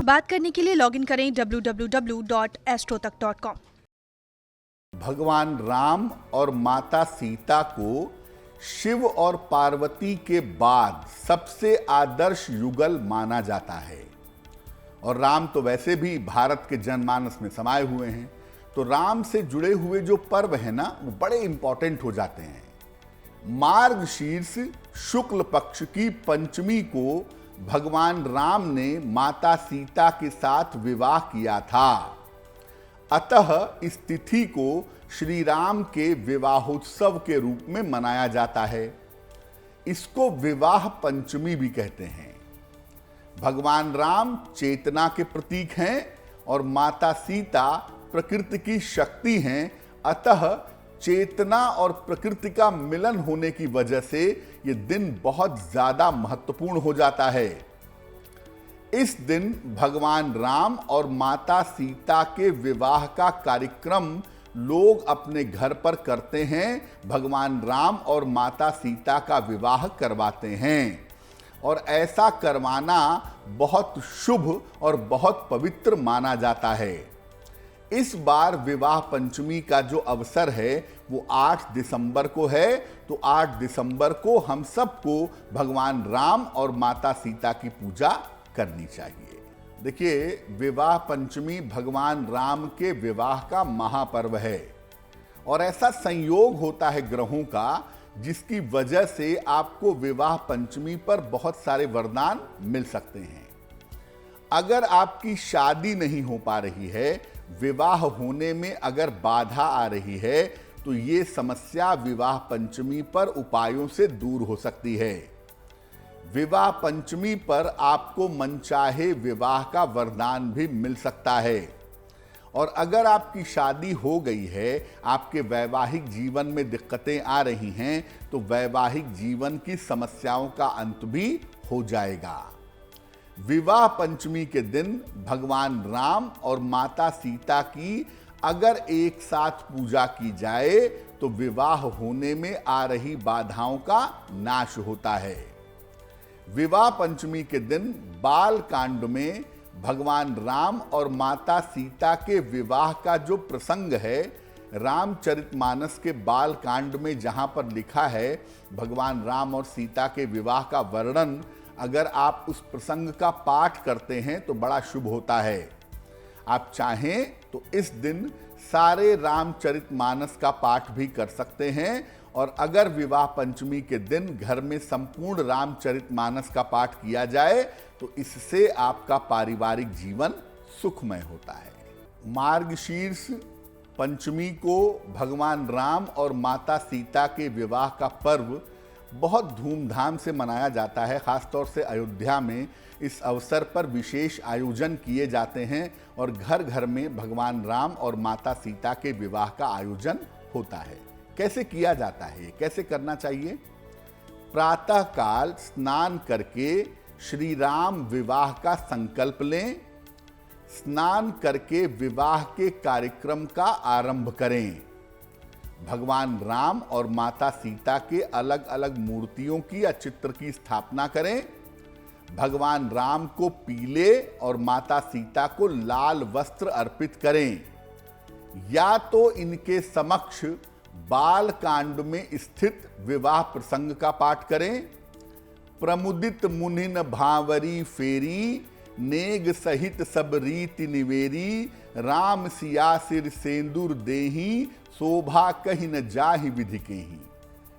बात करने के लिए लॉगिन करें www.astrotak.com। भगवान राम और माता सीता को शिव और पार्वती के बाद सबसे आदर्श युगल माना जाता है। और राम तो वैसे भी भारत के जनमानस में समाये हुए हैं, तो राम से जुड़े हुए जो पर्व हैं ना, वो बड़े इंपॉर्टेंट हो जाते हैं। मार्गशीर्ष शुक्ल पक्ष की पंचमी को भगवान राम ने माता सीता के साथ विवाह किया था। अतः इस तिथि को श्री राम के विवाहोत्सव के रूप में मनाया जाता है। इसको विवाह पंचमी भी कहते हैं। भगवान राम चेतना के प्रतीक हैं और माता सीता प्रकृति की शक्ति हैं। अतः चेतना और प्रकृति का मिलन होने की वजह से यह दिन बहुत ज्यादा महत्वपूर्ण हो जाता है। इस दिन भगवान राम और माता सीता के विवाह का कार्यक्रम लोग अपने घर पर करते हैं। भगवान राम और माता सीता का विवाह करवाते हैं और ऐसा करवाना बहुत शुभ और बहुत पवित्र माना जाता है। इस बार विवाह पंचमी का जो अवसर है वो 8 दिसंबर को है, तो 8 दिसंबर को हम सबको भगवान राम और माता सीता की पूजा करनी चाहिए। देखिए, विवाह पंचमी भगवान राम के विवाह का महापर्व है और ऐसा संयोग होता है ग्रहों का जिसकी वजह से आपको विवाह पंचमी पर बहुत सारे वरदान मिल सकते हैं। अगर आपकी शादी नहीं हो पा रही है, विवाह होने में अगर बाधा आ रही है, तो ये समस्या विवाह पंचमी पर उपायों से दूर हो सकती है। विवाह पंचमी पर आपको मनचाहे विवाह का वरदान भी मिल सकता है। और अगर आपकी शादी हो गई है, आपके वैवाहिक जीवन में दिक्कतें आ रही हैं, तो वैवाहिक जीवन की समस्याओं का अंत भी हो जाएगा। विवाह पंचमी के दिन भगवान राम और माता सीता की अगर एक साथ पूजा की जाए तो विवाह होने में आ रही बाधाओं का नाश होता है। विवाह पंचमी के दिन बाल कांड में भगवान राम और माता सीता के विवाह का जो प्रसंग है, रामचरितमानस के बाल कांड में जहां पर लिखा है भगवान राम और सीता के विवाह का वर्णन, अगर आप उस प्रसंग का पाठ करते हैं तो बड़ा शुभ होता है। आप चाहें तो इस दिन सारे रामचरितमानस का पाठ भी कर सकते हैं। और अगर विवाह पंचमी के दिन घर में संपूर्ण रामचरितमानस का पाठ किया जाए तो इससे आपका पारिवारिक जीवन सुखमय होता है। मार्गशीर्ष पंचमी को भगवान राम और माता सीता के विवाह का पर्व बहुत धूमधाम से मनाया जाता है। खासतौर से अयोध्या में इस अवसर पर विशेष आयोजन किए जाते हैं और घर घर में भगवान राम और माता सीता के विवाह का आयोजन होता है। कैसे किया जाता है, कैसे करना चाहिए? प्रातःकाल स्नान करके श्री राम विवाह का संकल्प लें। स्नान करके विवाह के कार्यक्रम का आरंभ करें। भगवान राम और माता सीता के अलग अलग मूर्तियों की या चित्र की स्थापना करें। भगवान राम को पीले और माता सीता को लाल वस्त्र अर्पित करें। या तो इनके समक्ष बाल कांड में स्थित विवाह प्रसंग का पाठ करें। प्रमुदित मुनिन भावरी फेरी, नेग सहित सब रीति निवेरी, राम सिया सिर सेंदूर देही, शोभा कहीं न जाहि विधि केही।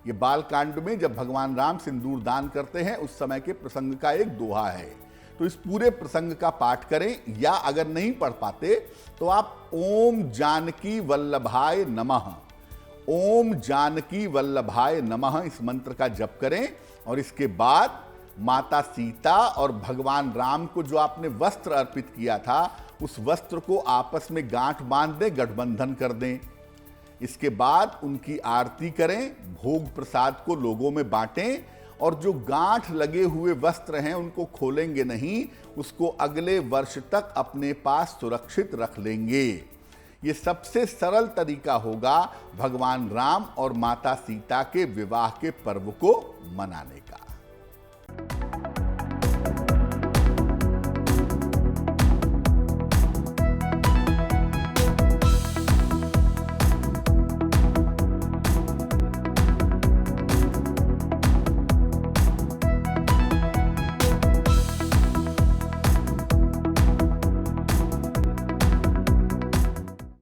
ये बाल कांड में जब भगवान राम सिंदूर दान करते हैं उस समय के प्रसंग का एक दोहा है। तो इस पूरे प्रसंग का पाठ करें, या अगर नहीं पढ़ पाते तो आप ओम जानकी वल्लभाय नमः, ओम जानकी वल्लभाय नमः इस मंत्र का जप करें। और इसके बाद माता सीता और भगवान राम को जो आपने वस्त्र अर्पित किया था उस वस्त्र को आपस में गांठ बांध दें, गठबंधन कर दें। इसके बाद उनकी आरती करें, भोग प्रसाद को लोगों में बांटें और जो गांठ लगे हुए वस्त्र हैं उनको खोलेंगे नहीं, उसको अगले वर्ष तक अपने पास सुरक्षित रख लेंगे। ये सबसे सरल तरीका होगा भगवान राम और माता सीता के विवाह के पर्व को मनाने का।